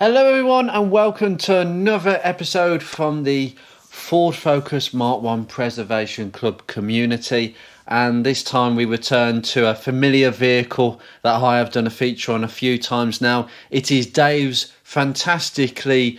Hello everyone and welcome to another episode from the Ford Focus Mark 1 Preservation Club community, and this time we return to a familiar vehicle that I have done a feature on a few times now. It is Dave's fantastically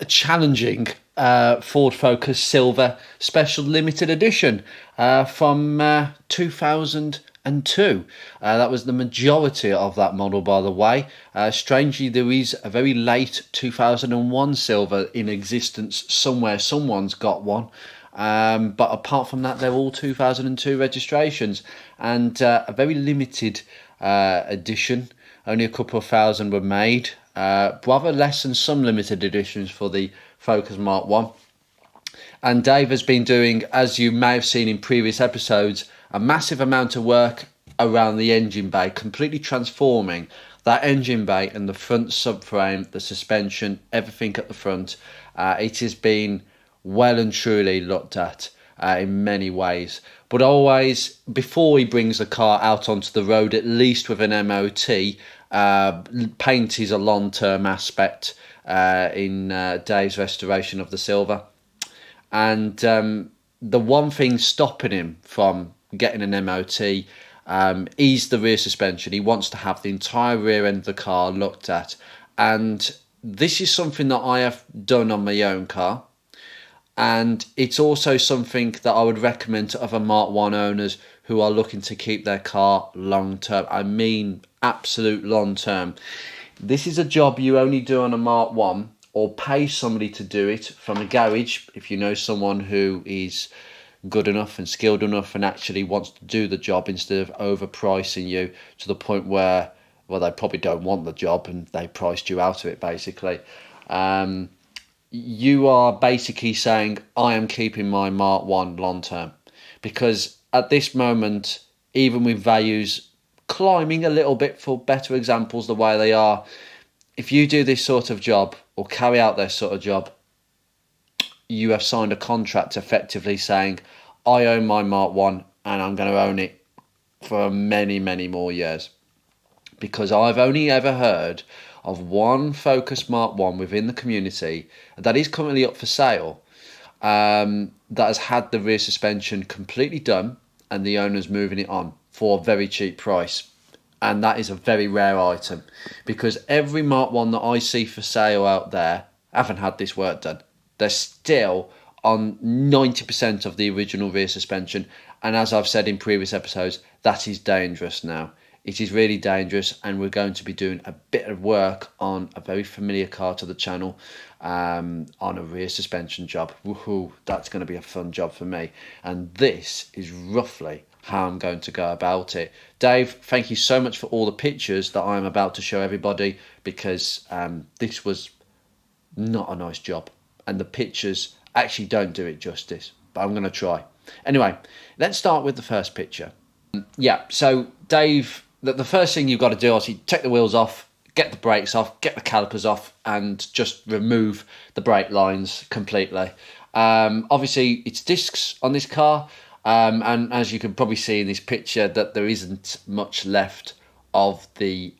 challenging Ford Focus Silver Special Limited Edition from 2002. That was the majority of that model, by the way. Strangely, there is a very late 2001 Silver in existence somewhere. Someone's got one. But apart from that, they're all 2002 registrations, and a very limited edition. Only a couple of thousand were made. Rather less than some limited editions for the Focus Mark 1. And Dave has been doing, as you may have seen in previous episodes, a massive amount of work around the engine bay, completely transforming that engine bay and the front subframe, the suspension, everything at the front. It has been well and truly looked at in many ways. But always, before he brings the car out onto the road, at least with an MOT, paint is a long-term aspect in Dave's restoration of the Silver. And the one thing stopping him from getting an MOT is the rear suspension. He wants to have the entire rear end of the car looked at. And this is something that I have done on my own car. And it's also something that I would recommend to other Mark 1 owners who are looking to keep their car long term. I mean, absolute long term. This is a job you only do on a Mark 1 or pay somebody to do it from a garage if you know someone who is good enough and skilled enough and actually wants to do the job, instead of overpricing you to the point where, well, they probably don't want the job and they priced you out of it, basically. You are basically saying, I am keeping my Mark 1 long term, because at this moment, even with values climbing a little bit, for better examples the way they are, if you do this sort of job or carry out this sort of job, you have signed a contract effectively saying, I own my Mark 1 and I'm going to own it for many, many more years. Because I've only ever heard of one Focus Mark 1 within the community that is currently up for sale, that has had the rear suspension completely done and the owner's moving it on for a very cheap price. And that is a very rare item, because every Mark 1 that I see for sale out there haven't had this work done. They're still on 90% of the original rear suspension. And as I've said in previous episodes, that is dangerous now. It is really dangerous, and we're going to be doing a bit of work on a very familiar car to the channel, on a rear suspension job. Woohoo, that's going to be a fun job for me. And this is roughly how I'm going to go about it. Dave, thank you so much for all the pictures that I'm about to show everybody, because this was not a nice job. And the pictures actually don't do it justice, but I'm going to try. Anyway, let's start with the first picture. Yeah, so Dave, the first thing you've got to do is take the wheels off, get the brakes off, get the calipers off, and just remove the brake lines completely. Obviously, it's discs on this car, and as you can probably see in this picture, that there isn't much left of the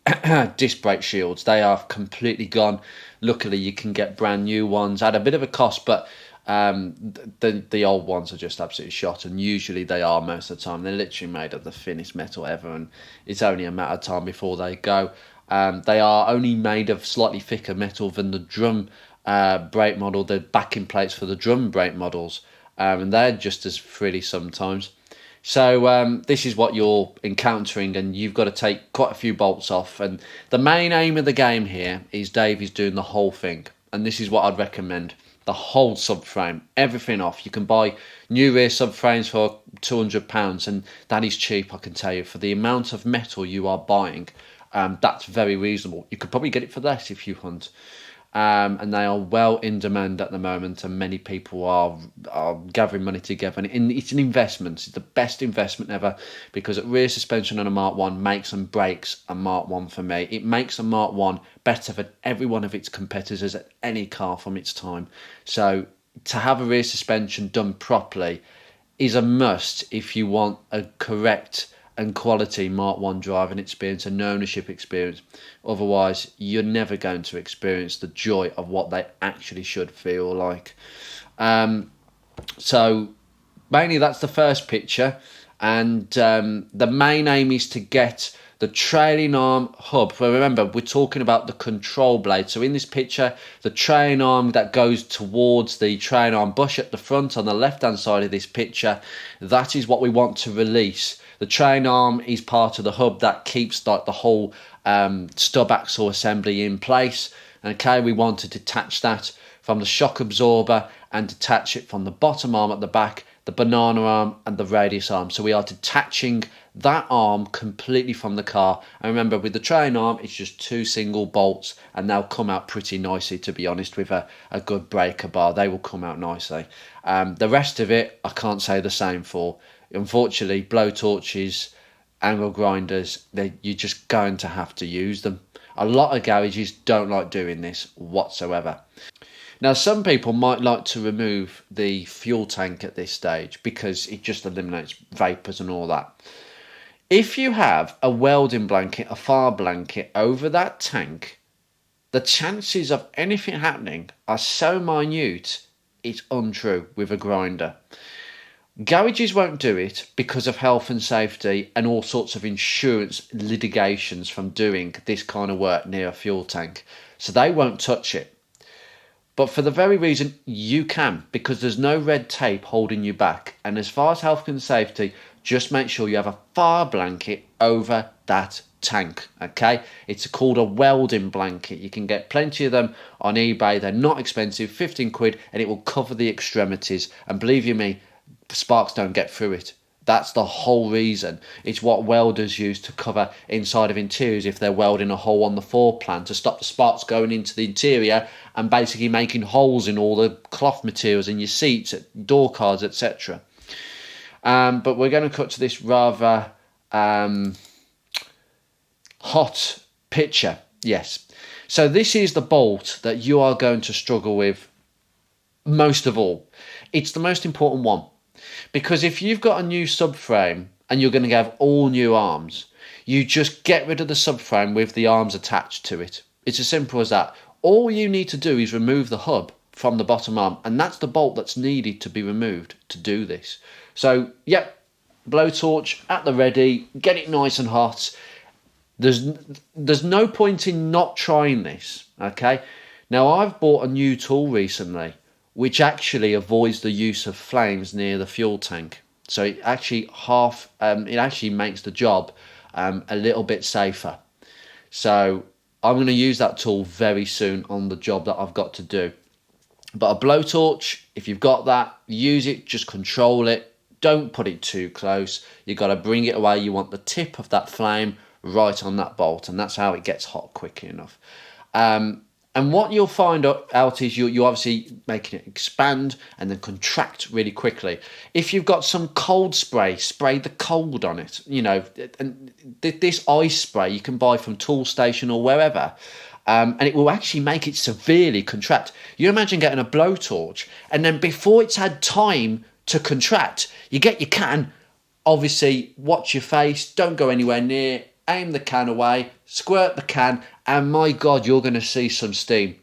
disc brake shields. They are completely gone. Luckily, you can get brand new ones at a bit of a cost, but the old ones are just absolutely shot, and usually they are most of the time. They're literally made of the thinnest metal ever, and it's only a matter of time before they go. They are only made of slightly thicker metal than the drum brake model, the backing plates for the drum brake models, and they're just as frilly sometimes. So this is what you're encountering, and you've got to take quite a few bolts off. And the main aim of the game here is Dave is doing the whole thing, and this is what I'd recommend. The whole subframe, everything off. You can buy new rear subframes for £200, and that is cheap, I can tell you. For the amount of metal you are buying, that's very reasonable. You could probably get it for less if you hunt. And they are well in demand at the moment, and many people are gathering money together, and it's an investment. It's the best investment ever, because a rear suspension on a Mark 1 makes and breaks a Mark 1 for me. It makes a Mark 1 better than every one of its competitors at any car from its time. So to have a rear suspension done properly is a must if you want a correct and quality Mark 1 driving experience and ownership experience. Otherwise, you're never going to experience the joy of what they actually should feel like. So mainly that's the first picture, and the main aim is to get the trailing arm hub. So remember, we're talking about the control blade. So in this picture, the trailing arm that goes towards the trailing arm bush at the front on the left hand side of this picture, that is what we want to release. The trailing arm is part of the hub that keeps like the whole stub axle assembly in place. Okay, we want to detach that from the shock absorber and detach it from the bottom arm at the back, the banana arm and the radius arm. So we are detaching that arm completely from the car. And remember, with the trailing arm, it's just 2 single bolts, and they'll come out pretty nicely, to be honest, with a good breaker bar. They will come out nicely. The rest of it, I can't say the same for. Unfortunately, blow torches, angle grinders, you're just going to have to use them. A lot of garages don't like doing this whatsoever. Now, some people might like to remove the fuel tank at this stage because it just eliminates vapours and all that. If you have a welding blanket, a fire blanket over that tank, the chances of anything happening are so minute, it's untrue with a grinder. Garages won't do it because of health and safety and all sorts of insurance litigations from doing this kind of work near a fuel tank. So they won't touch it. But for the very reason you can, because there's no red tape holding you back. And as far as health and safety, just make sure you have a fire blanket over that tank, okay? It's called a welding blanket. You can get plenty of them on eBay. They're not expensive, 15 quid, and it will cover the extremities. And believe you me, sparks don't get through it. That's the whole reason. It's what welders use to cover inside of interiors if they're welding a hole on the floor plan to stop the sparks going into the interior and basically making holes in all the cloth materials in your seats, door cards, etc. But we're going to cut to this rather hot picture. Yes. So this is the bolt that you are going to struggle with most of all. It's the most important one. Because if you've got a new subframe and you're going to have all new arms, you just get rid of the subframe with the arms attached to it. It's as simple as that. All you need to do is remove the hub from the bottom arm, and that's the bolt that's needed to be removed to do this. So, yep, blowtorch at the ready, get it nice and hot. There's no point in not trying this, okay? Now, I've bought a new tool recently which actually avoids the use of flames near the fuel tank. So it actually makes the job a little bit safer. So I'm going to use that tool very soon on the job that I've got to do. But a blowtorch, if you've got that, use it, just control it. Don't put it too close. You've got to bring it away. You want the tip of that flame right on that bolt, and that's how it gets hot quickly enough. And what you'll find out is you're obviously making it expand and then contract really quickly. If you've got some cold spray, spray the cold on it. You know, and this ice spray you can buy from Toolstation or wherever, and it will actually make it severely contract. You imagine getting a blowtorch, and then before it's had time to contract, you get your can. Obviously, watch your face. Don't go anywhere near. Aim the can away, squirt the can, and my God, you're going to see some steam.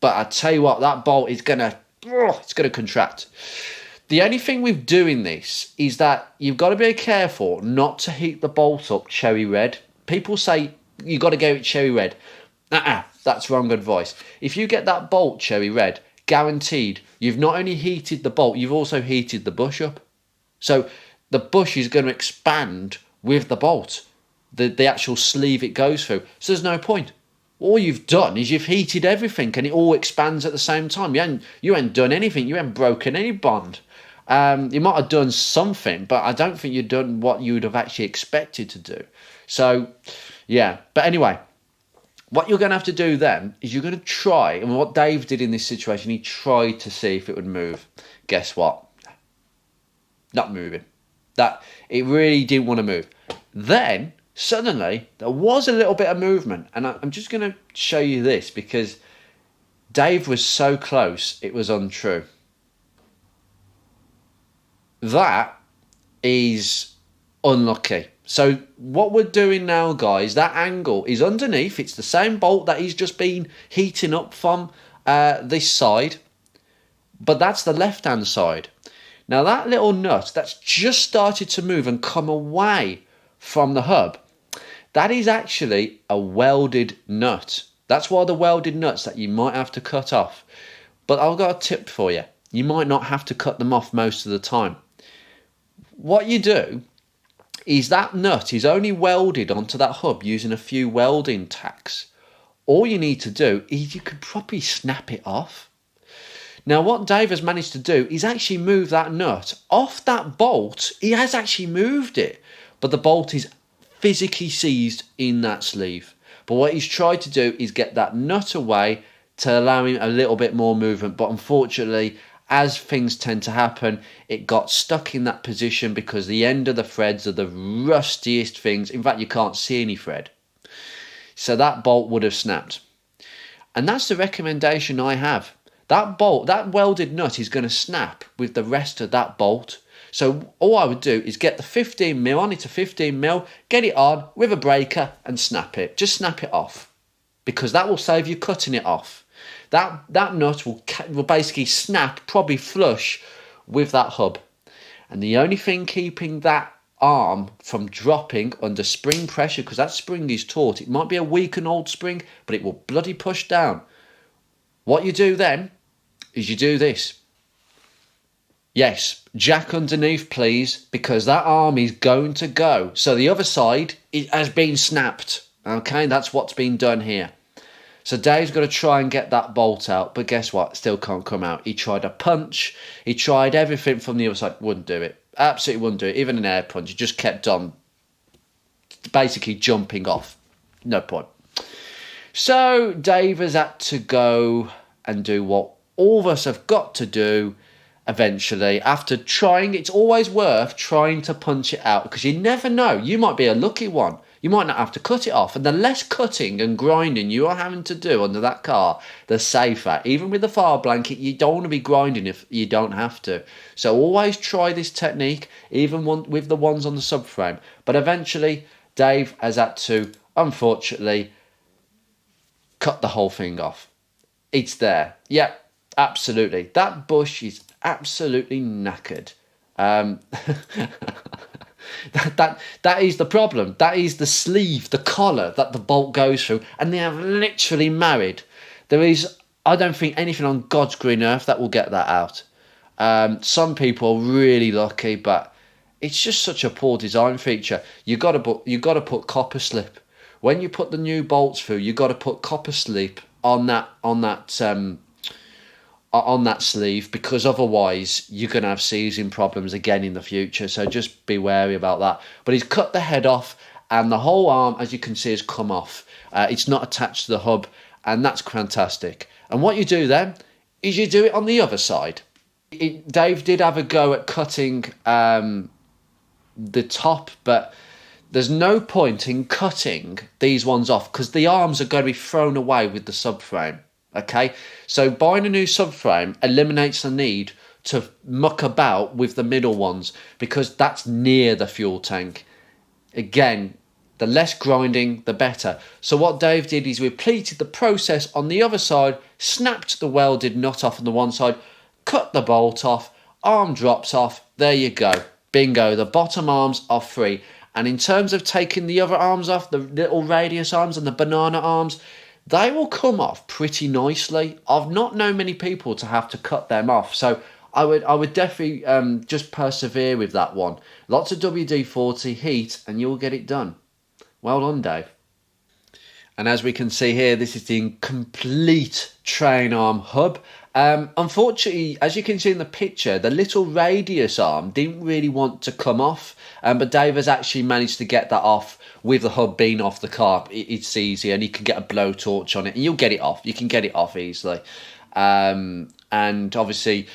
But I tell you what, that bolt is going to contract. The only thing with doing this is that you've got to be careful not to heat the bolt up cherry red. People say you've got to go cherry red. That's wrong advice. If you get that bolt cherry red, guaranteed, you've not only heated the bolt, you've also heated the bush up. So the bush is going to expand with the bolt. The actual sleeve it goes through. So there's no point. All you've done is you've heated everything and it all expands at the same time. You ain't done anything. You ain't broken any bond. You might have done something, but I don't think you've done what you would have actually expected to do. So, yeah. But anyway, what you're going to have to do then is you're going to try, and what Dave did in this situation, he tried to see if it would move. Guess what? Not moving. It really didn't want to move. Then suddenly there was a little bit of movement, and I'm just going to show you this because Dave was so close it was untrue. That is Unlucky. So what we're doing now, guys, that angle is underneath. It's the same bolt that he's just been heating up from this side, but that's the left-hand side. Now that little nut that's just started to move and come away from the hub, that is actually a welded nut. That's one of the welded nuts that you might have to cut off. But I've got a tip for you. You might not have to cut them off most of the time. What you do is that nut is only welded onto that hub using a few welding tacks. All you need to do is you could probably snap it off. Now what Dave has managed to do is actually move that nut off that bolt. He has actually moved it, but the bolt is physically seized in that sleeve. But what he's tried to do is get that nut away to allow him a little bit more movement. But unfortunately, as things tend to happen, it got stuck in that position because the end of the threads are the rustiest things. In fact, you can't see any thread. So that bolt would have snapped. And that's the recommendation I have. That bolt, that welded nut is going to snap with the rest of that bolt. So all I would do is get the 15mm on, it's a 15mm, get it on with a breaker and snap it. Just snap it off, because that will save you cutting it off. That nut will basically snap probably flush with that hub. And the only thing keeping that arm from dropping under spring pressure, because that spring is taut, it might be a weak and old spring, but it will bloody push down. What you do then is you do this. Yes, jack underneath, please, because that arm is going to go. So the other side has been snapped. Okay, that's what's been done here. So Dave's got to try and get that bolt out, but guess what? Still can't come out. He tried a punch. He tried everything from the other side. Wouldn't do it. Absolutely wouldn't do it. Even an air punch. He just kept on basically jumping off. No point. So Dave has had to go and do what all of us have got to do eventually. After trying, it's always worth trying to punch it out, because you never know. You might be a lucky one. You might not have to cut it off. And the less cutting and grinding you are having to do under that car, the safer. Even with the fire blanket, you don't want to be grinding if you don't have to. So always try this technique, even with the ones on the subframe. But eventually, Dave has had to, unfortunately, cut the whole thing off. It's there. Yeah, absolutely. That bush is absolutely knackered. That is the problem. That is the sleeve, the collar that the bolt goes through, and they have literally married. There is, I don't think, anything on God's green earth that will get that out. Some people are really lucky, but it's just such a poor design feature. You got to put copper slip when you put the new bolts through. You got to put copper slip on that sleeve, because otherwise you're going to have seizing problems again in the future. So just be wary about that. But he's cut the head off, and the whole arm, as you can see, has come off. It's not attached to the hub, and that's fantastic. And what you do then is you do it on the other side. Dave did have a go at cutting the top, but there's no point in cutting these ones off, because the arms are going to be thrown away with the subframe. Okay, so buying a new subframe eliminates the need to muck about with the middle ones, because that's near the fuel tank. Again, the less grinding, the better. So what Dave did is repeated the process on the other side, snapped the welded nut off on the one side, cut the bolt off, arm drops off, there you go. Bingo, the bottom arms are free. And in terms of taking the other arms off, the little radius arms and the banana arms, they will come off pretty nicely. I've not known many people to have to cut them off, so I would definitely just persevere with that one. Lots of WD-40 heat, and you'll get it done. Well done, Dave. And as we can see here, this is the complete train arm hub. Unfortunately, as you can see in the picture, the little radius arm didn't really want to come off, but Dave has actually managed to get that off with the hub being off the car. It's easy, and you can get a blowtorch on it, and you'll get it off. You can get it off easily. And obviously,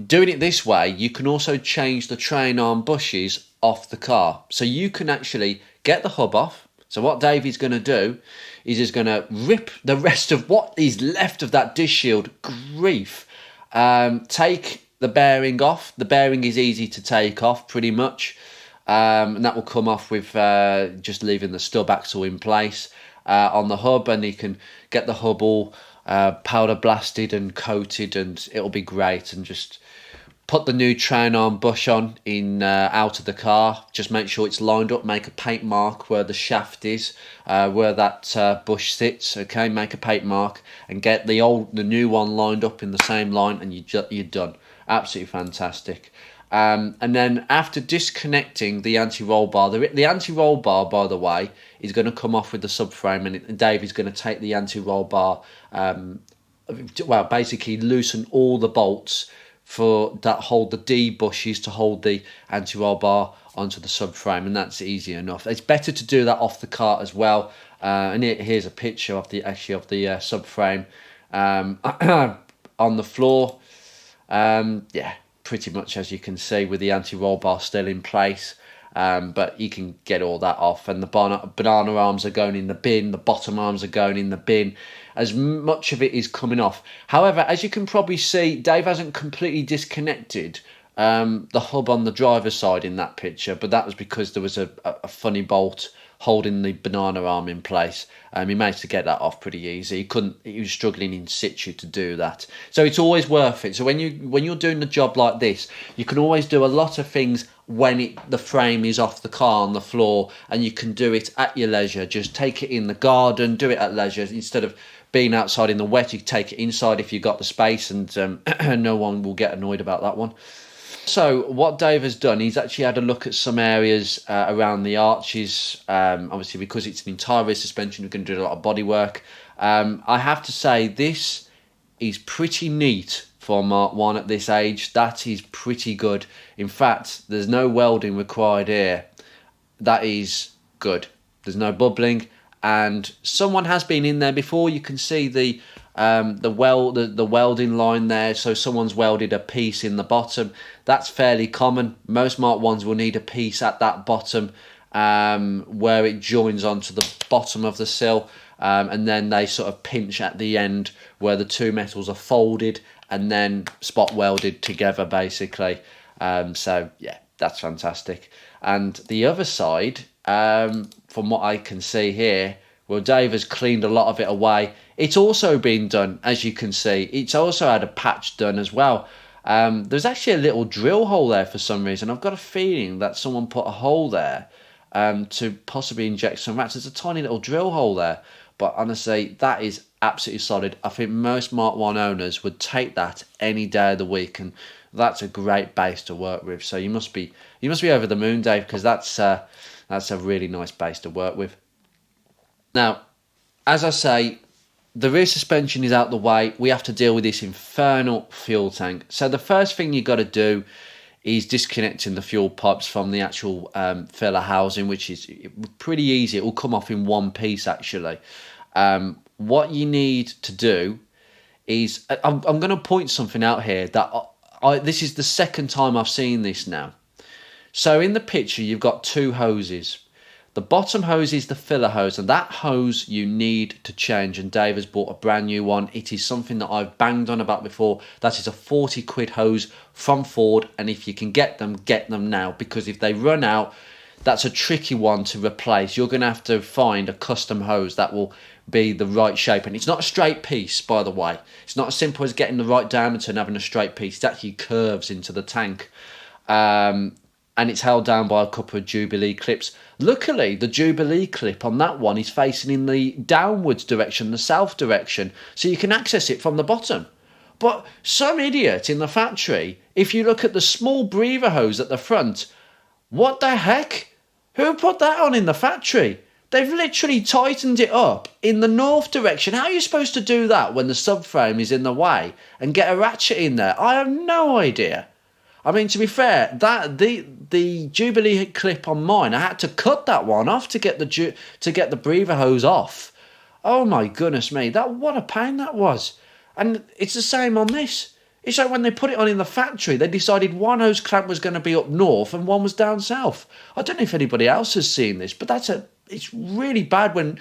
doing it this way, you can also change the train arm bushes off the car. So you can actually get the hub off. So what Dave is going to do is he's going to rip the rest of what is left of that dish shield. Grief. Take the bearing off. The bearing is easy to take off, pretty much. and that will come off with just leaving the stub axle in place on the hub, and you can get the hub all powder blasted and coated, and it'll be great. And just put the new train arm bush on in out of the car. Just make sure it's lined up. Make a paint mark where the shaft is, where that bush sits. Okay, make a paint mark and get the new one lined up in the same line, and you're done. Absolutely fantastic. And then after disconnecting the anti-roll bar, the anti-roll bar, by the way, is going to come off with the subframe, and Dave is going to take the anti-roll bar, well, basically loosen all the bolts for that hold the D bushes to hold the anti-roll bar onto the subframe, and that's easy enough. It's better to do that off the cart as well. And here's a picture of the subframe on the floor. Yeah, pretty much as you can see with the anti-roll bar still in place. But you can get all that off, and the banana arms are going in the bin, the bottom arms are going in the bin. As much of it is coming off. However, as you can probably see, Dave hasn't completely disconnected the hub on the driver's side in that picture, but that was because there was a funny bolt holding the banana arm in place. He managed to get that off pretty easy. He was struggling in situ to do that. So it's always worth it. So when you're doing a job like this, you can always do a lot of things when the frame is off the car on the floor, and you can do it at your leisure. Just take it in the garden, do it at leisure. Instead of being outside in the wet, you take it inside if you've got the space, and no one will get annoyed about that one. So what Dave has done, he's actually had a look at some areas around the arches. Obviously, because it's an entire rear suspension, we're going to do a lot of bodywork. I have to say, this is pretty neat for Mark 1 at this age. That is pretty good. In fact, there's no welding required here. That is good. There's no bubbling, and someone has been in there before. You can see the welding line there, so someone's welded a piece in the bottom. That's fairly common. Most Mark 1s will need a piece at that bottom where it joins onto the bottom of the sill, and then they sort of pinch at the end where the two metals are folded and then spot welded together, basically. So yeah, that's fantastic. And the other side, from what I can see here, well, Dave has cleaned a lot of it away. It's also been done, as you can see. It's also had a patch done as well. There's actually a little drill hole there for some reason. I've got a feeling that someone put a hole there to possibly inject some rats. There's a tiny little drill hole there. But honestly, that is absolutely solid. I think most Mark 1 owners would take that any day of the week, and that's a great base to work with. So you must be over the moon, Dave, because that's a really nice base to work with. Now, as I say, the rear suspension is out the way. We have to deal with this infernal fuel tank. So the first thing you've got to do is disconnecting the fuel pipes from the actual filler housing, which is pretty easy. It will come off in one piece, actually. What you need to do is, I'm going to point something out here that this is the second time I've seen this now. So in the picture, you've got two hoses. The bottom hose is the filler hose, and that hose you need to change, and Dave has bought a brand new one. It is something that I've banged on about before. That is a 40 quid hose from Ford, and if you can get them now, because if they run out, that's a tricky one to replace. You're going to have to find a custom hose that will be the right shape, and it's not a straight piece, by the way. It's not as simple as getting the right diameter and having a straight piece. It actually curves into the tank. And it's held down by a couple of Jubilee clips. Luckily, the Jubilee clip on that one is facing in the downwards direction, the south direction, so you can access it from the bottom. But some idiot in the factory, if you look at the small breather hose at the front, what the heck? Who put that on in the factory? They've literally tightened it up in the north direction. How are you supposed to do that when the subframe is in the way and get a ratchet in there? I have no idea. I mean, to be fair, that the Jubilee clip on mine, I had to cut that one off to get the breather hose off. Oh my goodness me, what a pain that was. And it's the same on this. It's like when they put it on in the factory, they decided one hose clamp was going to be up north and one was down south. I don't know if anybody else has seen this, but it's really bad when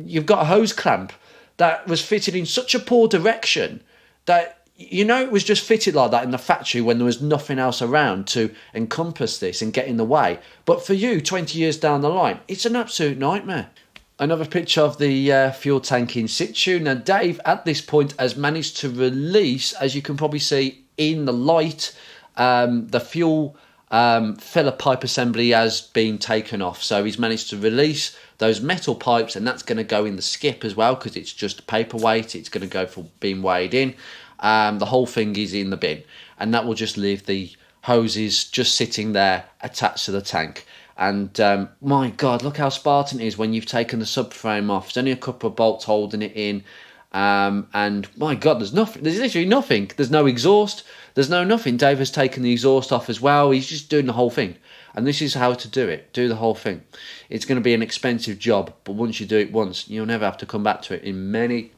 you've got a hose clamp that was fitted in such a poor direction that You know, it was just fitted like that in the factory when there was nothing else around to encompass this and get in the way. But for you, 20 years down the line, it's an absolute nightmare. Another picture of the fuel tank in situ. Now, Dave, at this point, has managed to release, as you can probably see in the light, the fuel filler pipe assembly has been taken off. So he's managed to release those metal pipes, and that's going to go in the skip as well, because it's just paperweight. It's going to go for being weighed in. The whole thing is in the bin, and that will just leave the hoses just sitting there attached to the tank. And my God, look how Spartan it is when you've taken the subframe off. There's only a couple of bolts holding it in. And my God, there's nothing. There's literally nothing. There's no exhaust. There's no nothing. Dave has taken the exhaust off as well. He's just doing the whole thing. And this is how to do it. Do the whole thing. It's going to be an expensive job, but once you do it once, you'll never have to come back to it in many,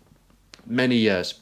many years.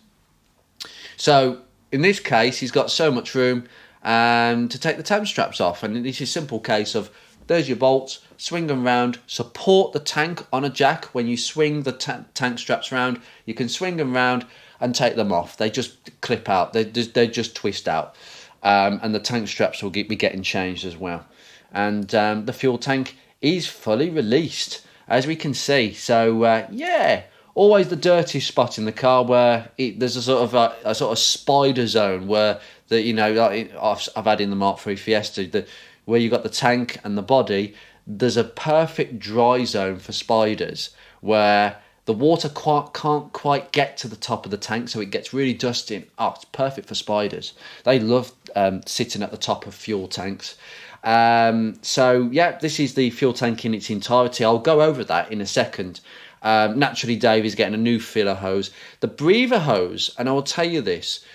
So in this case, he's got so much room to take the temp straps off. And it's a simple case of, there's your bolts, swing them round, support the tank on a jack. When you swing the tank straps round, you can swing them round and take them off. They just clip out, they just twist out. And the tank straps will be getting changed as well. And the fuel tank is fully released, as we can see. So yeah, always the dirtiest spot in the car, where there's a sort of spider zone where I've had in the Mark III Fiesta, where you got the tank and the body. There's a perfect dry zone for spiders, where the water can't quite get to the top of the tank, so it gets really dusty. Oh, it's perfect for spiders. They love sitting at the top of fuel tanks. So yeah, this is the fuel tank in its entirety. I'll go over that in a second. Naturally, Dave is getting a new filler hose. The breather hose, and I will tell you this,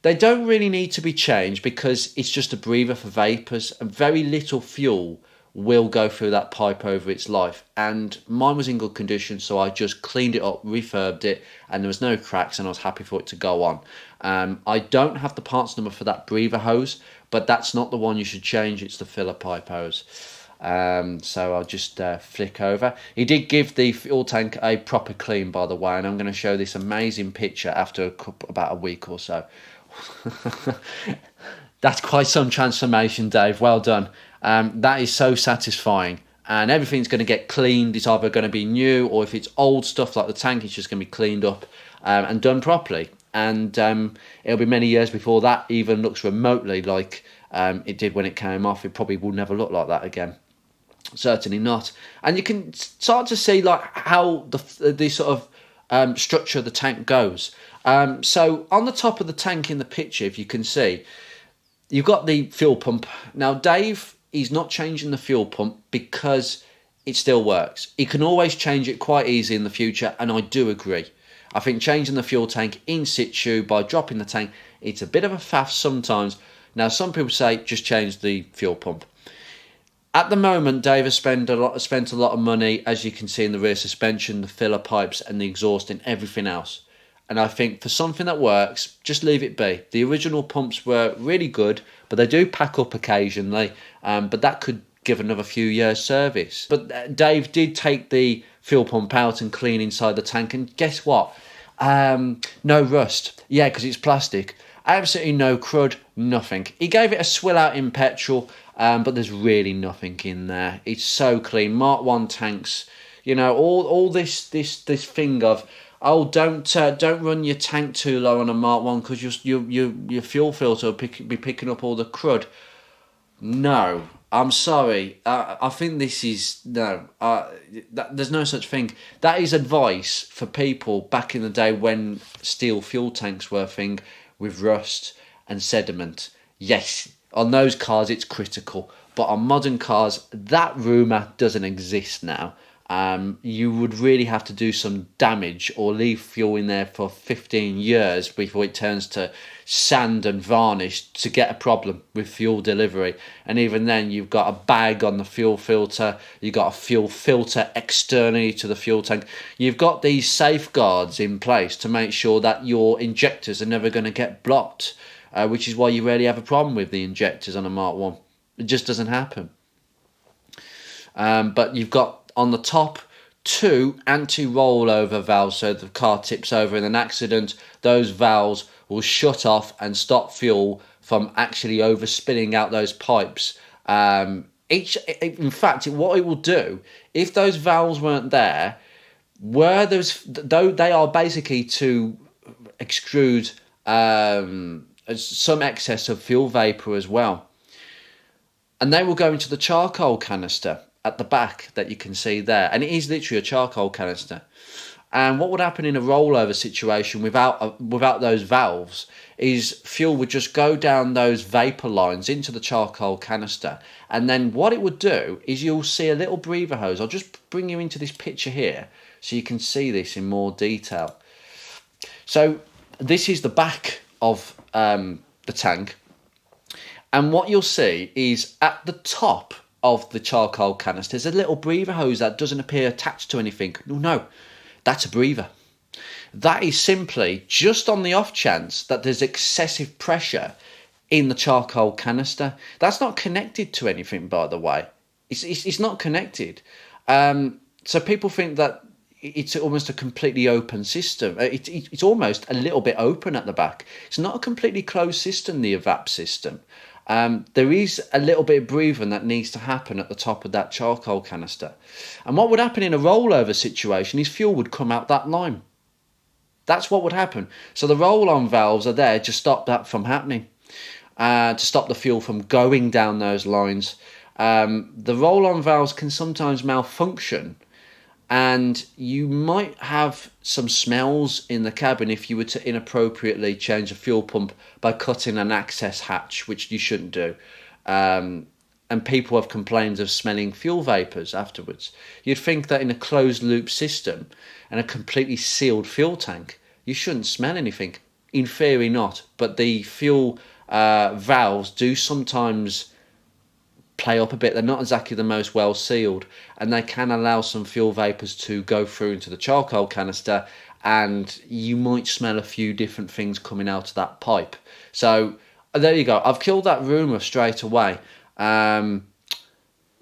they don't really need to be changed, because it's just a breather for vapours, and very little fuel will go through that pipe over its life. And mine was in good condition, so I just cleaned it up, refurbed it, and there was no cracks, and I was happy for it to go on. I don't have the parts number for that breather hose, but that's not the one you should change. It's the filler pipe hose. So I'll just flick over. He did give the fuel tank a proper clean, by the way, and I'm going to show this amazing picture after about a week or so. That's quite some transformation, Dave. Well done. That is so satisfying, and everything's going to get cleaned. It's either going to be new, or if it's old stuff like the tank, it's just going to be cleaned up and done properly. And it'll be many years before that even looks remotely like it did when it came off. It probably will never look like that again. Certainly not. And you can start to see like how the sort of structure of the tank goes. So on the top of the tank in the picture, if you can see, you've got the fuel pump. Now, Dave, he's not changing the fuel pump because it still works. He can always change it quite easy in the future, and I do agree. I think changing the fuel tank in situ by dropping the tank, it's a bit of a faff sometimes. Now, some people say just change the fuel pump. At the moment, Dave has spent a lot of money, as you can see, in the rear suspension, the filler pipes, and the exhaust, and everything else. And I think for something that works, just leave it be. The original pumps were really good, but they do pack up occasionally. But that could give another few years service. But Dave did take the fuel pump out and clean inside the tank, and guess what? No rust. Yeah, because it's plastic. Absolutely no crud, nothing. He gave it a swill out in petrol, but there's really nothing in there. It's so clean. Mark 1 tanks, you know, all this thing of, oh, don't run your tank too low on a Mark 1 because your fuel filter will be picking up all the crud. No, I'm sorry. I think this is, no, there's no such thing. That is advice for people back in the day when steel fuel tanks were a thing with rust and sediment. Yes, on those cars it's critical, but on modern cars, that rumour doesn't exist now. You would really have to do some damage or leave fuel in there for 15 years before it turns to sand and varnish to get a problem with fuel delivery. And even then, you've got a bag on the fuel filter, you've got a fuel filter externally to the fuel tank. You've got these safeguards in place to make sure that your injectors are never going to get blocked, which is why you rarely have a problem with the injectors on a Mark 1. It just doesn't happen. But you've got on the top 2 anti-rollover valves, so the car tips over in an accident, those valves will shut off and stop fuel from actually overspilling out those pipes. In fact, what it will do, if those valves weren't there, though they are basically to extrude some excess of fuel vapor as well, and they will go into the charcoal canister at the back that you can see there, and it is literally a charcoal canister. And what would happen in a rollover situation without those valves is fuel would just go down those vapor lines into the charcoal canister, and then what it would do is you'll see a little breather hose. I'll just bring you into this picture here so you can see this in more detail. So this is the back of the tank, and what you'll see is at the top of the charcoal canister there's a little breather hose that doesn't appear attached to anything. No, that's a breather. That is simply just on the off chance that there's excessive pressure in the charcoal canister. That's not connected to anything, by the way. It's not connected. So people think that it's almost a completely open system. It's almost a little bit open at the back. It's not a completely closed system, the evap system. There is a little bit of breathing that needs to happen at the top of that charcoal canister. And what would happen in a rollover situation is fuel would come out that line. That's what would happen. So the roll-on valves are there to stop that from happening, to stop the fuel from going down those lines. The roll-on valves can sometimes malfunction, and you might have some smells in the cabin if you were to inappropriately change a fuel pump by cutting an access hatch, which you shouldn't do. And people have complained of smelling fuel vapours afterwards. You'd think that in a closed loop system and a completely sealed fuel tank, you shouldn't smell anything. In theory not, but the fuel valves do sometimes play up a bit. They're not exactly the most well sealed, and they can allow some fuel vapours to go through into the charcoal canister, and you might smell a few different things coming out of that pipe. So there you go. I've killed that rumour straight away.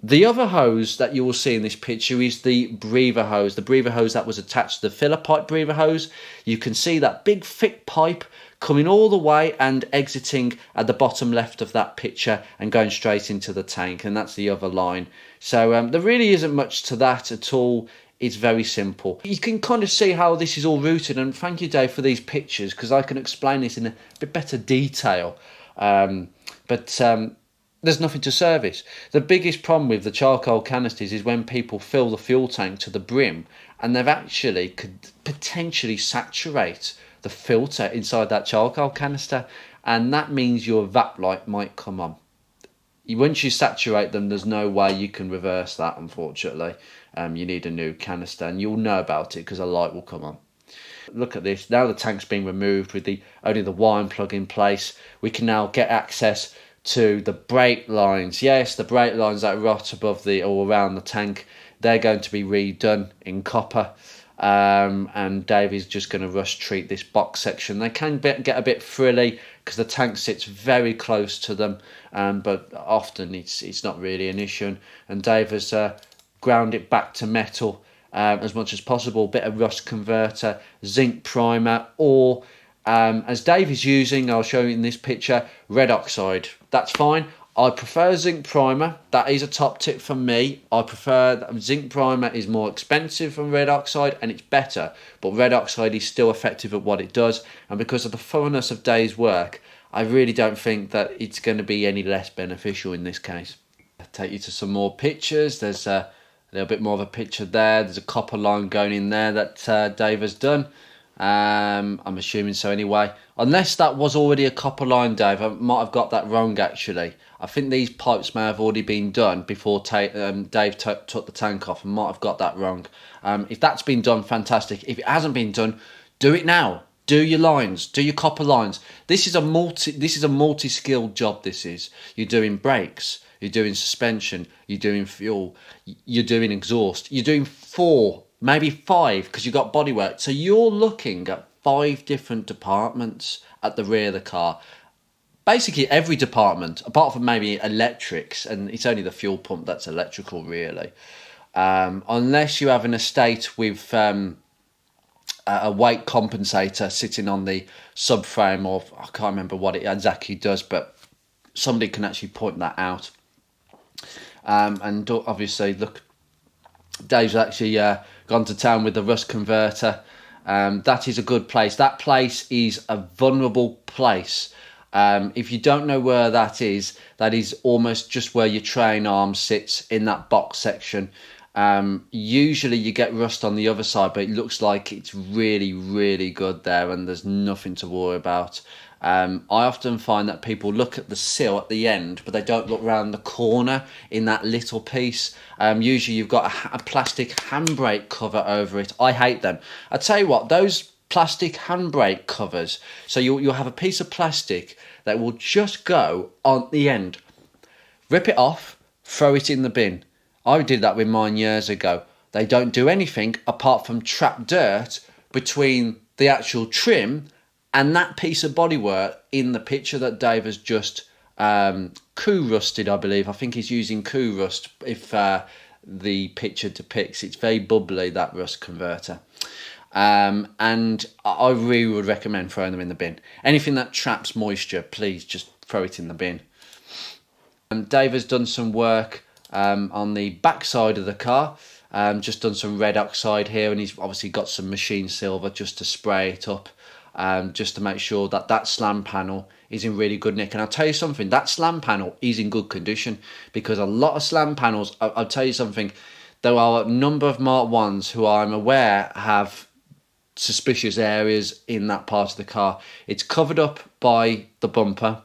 The other hose that you will see in this picture is the breather hose that was attached to the filler pipe breather hose. You can see that big thick pipe coming all the way and exiting at the bottom left of that picture and going straight into the tank, and that's the other line. So there really isn't much to that at all. It's very simple. You can kind of see how this is all routed, and thank you, Dave, for these pictures, because I can explain this in a bit better detail. There's nothing to service. The biggest problem with the charcoal canisters is when people fill the fuel tank to the brim and they've actually could potentially saturate the filter inside that charcoal canister, and that means your evap light might come on. Once you saturate them, there's no way you can reverse that, unfortunately. You need a new canister, and you'll know about it because a light will come on. Look at this. Now the tank's been removed with only the wiring plug in place. We can now get access to the brake lines. Yes, the brake lines that rot above or around the tank, they're going to be redone in copper. And Dave is just going to rust treat this box section. They can get a bit frilly because the tank sits very close to them, but often it's not really an issue. And Dave has ground it back to metal as much as possible. Bit of rust converter, zinc primer, or as Dave is using, I'll show you in this picture, red oxide. That's fine. I prefer zinc primer. That is a top tip for me. I prefer that zinc primer is more expensive than red oxide, and it's better, but red oxide is still effective at what it does, and because of the thoroughness of Dave's work, I really don't think that it's going to be any less beneficial in this case. I'll take you to some more pictures. There's a little bit more of a picture there. There's a copper line going in there that Dave has done. I'm assuming so anyway. Unless that was already a copper line, Dave. I might have got that wrong, actually. I think these pipes may have already been done before Dave took the tank off. I might have got that wrong. If that's been done, fantastic. If it hasn't been done, do it now. Do your lines. Do your copper lines. This is a multi-skilled job, this is. You're doing brakes. You're doing suspension. You're doing fuel. You're doing exhaust. You're doing 4, maybe 5, because you've got bodywork. So you're looking at 5 different departments at the rear of the car. Basically every department, apart from maybe electrics, and it's only the fuel pump that's electrical really. Unless you have an estate with a weight compensator sitting on the subframe, or I can't remember what it exactly does, but somebody can actually point that out. And obviously, look, Dave's actually gone to town with the rust converter. That is a good place. That place is a vulnerable place. If you don't know where that is almost just where your train arm sits in that box section. Usually you get rust on the other side, but it looks like it's really, really good there, and there's nothing to worry about. I often find that people look at the sill at the end, but they don't look around the corner in that little piece. Usually you've got a plastic handbrake cover over it. I hate them. I tell you what, those plastic handbrake covers, so you'll have a piece of plastic that will just go on the end. Rip it off, throw it in the bin. I did that with mine years ago. They don't do anything apart from trap dirt between the actual trim and that piece of bodywork in the picture that Dave has just coup rusted, I believe. I think he's using coup rust if the picture depicts. It's very bubbly, that rust converter. And I really would recommend throwing them in the bin. Anything that traps moisture, please just throw it in the bin. Dave has done some work on the back side of the car. Just done some red oxide here, and he's obviously got some machine silver just to spray it up, just to make sure that that slam panel is in really good nick. And I'll tell you something, that slam panel is in good condition, because a lot of slam panels, I'll tell you something, there are a number of Mark 1s who I'm aware have suspicious areas in that part of the car. It's covered up by the bumper,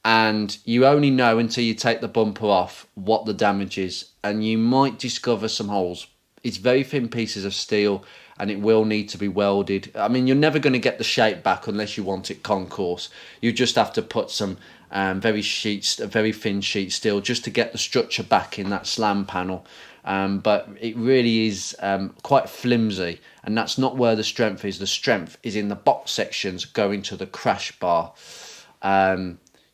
and you only know until you take the bumper off what the damage is, and you might discover some holes. It's very thin pieces of steel, and it will need to be welded. I mean, you're never going to get the shape back unless you want it concourse. You just have to put some very thin sheet steel just to get the structure back in that slam panel. But it really is quite flimsy, and that's not where the strength is. The strength is in the box sections going to the crash bar.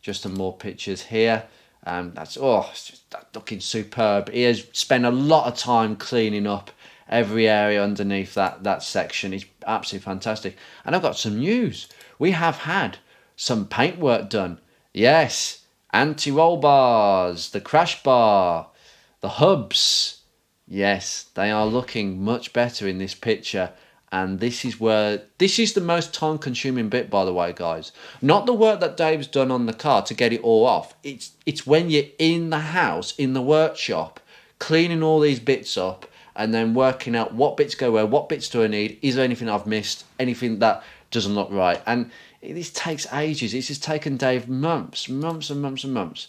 Just some more pictures here. It's just looking superb. He has spent a lot of time cleaning up every area underneath that section. It's absolutely fantastic. And I've got some news. We have had some paintwork done. Yes, anti-roll bars, the crash bar, the hubs. Yes, they are looking much better in this picture. And this is the most time consuming bit, by the way, guys. Not the work that Dave's done on the car to get it all off. It's when you're in the house, in the workshop, cleaning all these bits up, and then working out what bits go where, what bits do I need, is there anything I've missed, anything that doesn't look right. And this takes ages. This has taken Dave months and months and months.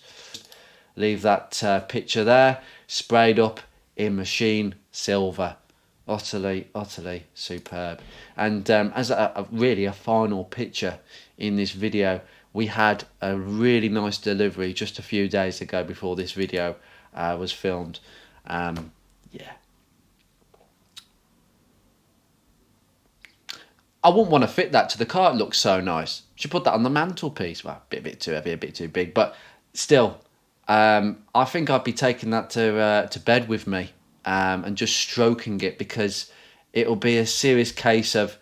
Leave that picture there, sprayed up in machine silver. Utterly superb. And as really a final picture in this video, we had a really nice delivery just a few days ago before this video was filmed. Yeah, I wouldn't want to fit that to the car. It looks so nice. Should put that on the mantelpiece. Well, a bit too heavy, a bit too big, but still, I think I'd be taking that to bed with me. And just stroking it, because it'll be a serious case of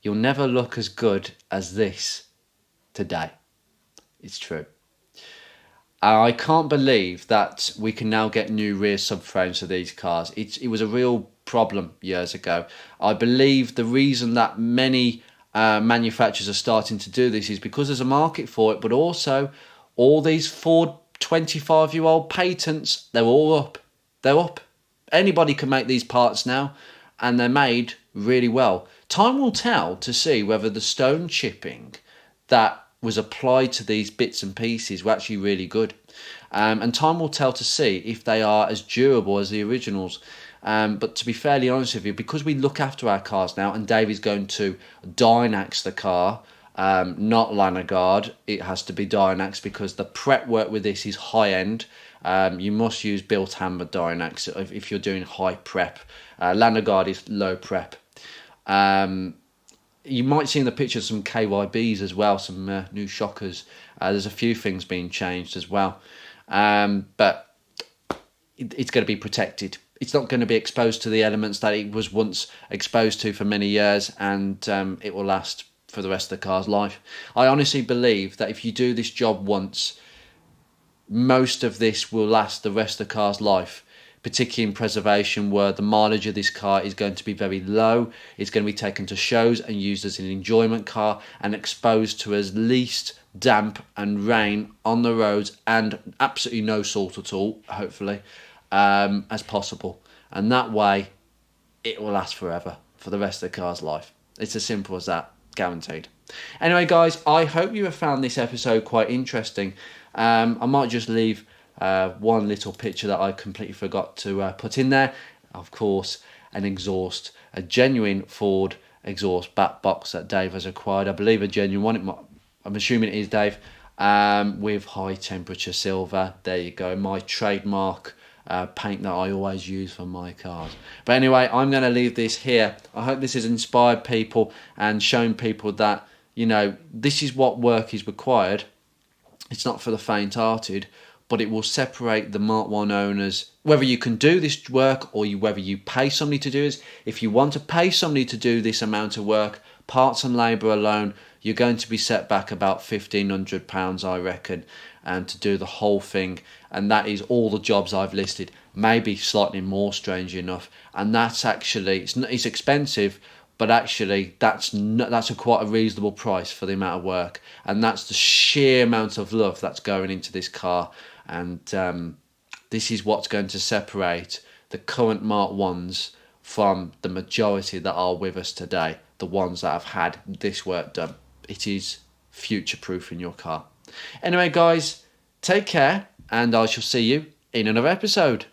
you'll never look as good as this today. It's true. I can't believe that we can now get new rear subframes for these cars. It was a real problem years ago. I believe the reason that many manufacturers are starting to do this is because there's a market for it, but also all these Ford 25-year-old patents, they're all up. They're up. Anybody can make these parts now, and they're made really well. Time will tell to see whether the stone chipping that was applied to these bits and pieces were actually really good. And time will tell to see if they are as durable as the originals. But to be fairly honest with you, because we look after our cars now, and Dave is going to Dynax the car, not Lanagard, it has to be Dynax, because the prep work with this is high end. You must use built hammer Dynax if you're doing high prep. Lanagard is low prep. You might see in the picture some KYBs as well, some new shockers. There's a few things being changed as well. But it's going to be protected. it's not going to be exposed to the elements that it was once exposed to for many years, and it will last for the rest of the car's life. I honestly believe that if you do this job once, most of this will last the rest of the car's life, particularly in preservation, where the mileage of this car is going to be very low. It's going to be taken to shows and used as an enjoyment car and exposed to as least damp and rain on the roads, and absolutely no salt at all, hopefully, as possible. And that way it will last forever, for the rest of the car's life. It's as simple as that, guaranteed. Anyway, guys, I hope you have found this episode quite interesting. I might just leave one little picture that I completely forgot to put in there. Of course, an exhaust, a genuine Ford exhaust back box that Dave has acquired. I believe a genuine one. I'm assuming it is, Dave. With high temperature silver. There you go. My trademark paint that I always use for my cars. But anyway, I'm going to leave this here. I hope this has inspired people and shown people that, you know, this is what work is required. It's not for the faint-hearted, but it will separate the Mark 1 owners, whether you can do this work or whether you pay somebody to do this. If you want to pay somebody to do this amount of work, parts and labour alone, you're going to be set back about £1,500, I reckon, and to do the whole thing. And that is all the jobs I've listed, maybe slightly more, strangely enough. And that's actually, it's expensive, but actually that's quite a reasonable price for the amount of work. And that's the sheer amount of love that's going into this car. And this is what's going to separate the current Mark 1s from the majority that are with us today, the ones that have had this work done. It is future-proof in your car. Anyway, guys, take care, and I shall see you in another episode.